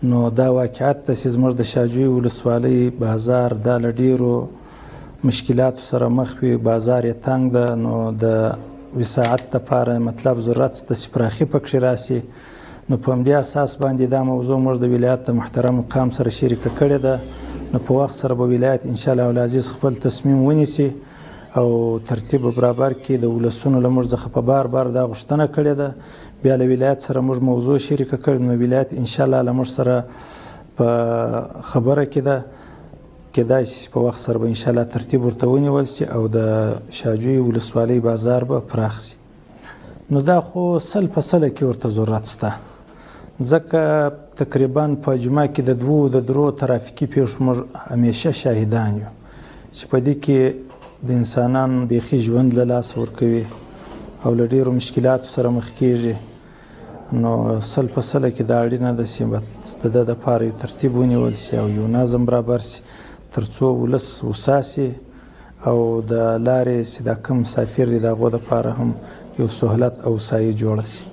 نو دا واقعیت ده چې زموږ د شاجوی ولسوالۍ بازار دا له ډېرو مشکلاتو سره مخ وي. بازار یې تنګ ده، نو د وساعت دپاره مطلب ضرورت شته چې پراخي پکښې راسي. نو په همدې اساس باندې دا موضوع موږ د ولایت د محترم مقام سره شریکه کړې ده. نو په وخت سره به ولایت انشاءالله العزیز خپل تصمیم ونیسي او ترتیب برابر کړي. د ولسونو له موږ څخه په بار بار دا غوښتنه کړې ده. بیا له ولایت سره موږ موضوع شریکه کړې. نو ولایت انشاءالله له موږ سره په خبره کې ده، کېدای شي په وخت سره به انشاءالله ترتیب ورته ونیول شي او د شاجوی ولسوالۍ بازار به پراخ شي. نو دا خو 100% کې ورته ضرورت شته، ځکه تقریبا په جمعه کې د 2-3 ترافیکي پیښو موږ همیشه شاهدان یو چې په دې کې د انسانانو بیخي ژوند له لاسه ورکوي او له ډېرو مشکلاتو سره مخ کېږي. نو 100% کې دا اړینه ده چې د ده دپاره یو ترتیب ونیول شي او یو نظم برابر شي تر څو ولس وساسي او د لارې چې دا کوم مسافر دي د هغو دپاره هم یو سهولت او سایه جوړه شي.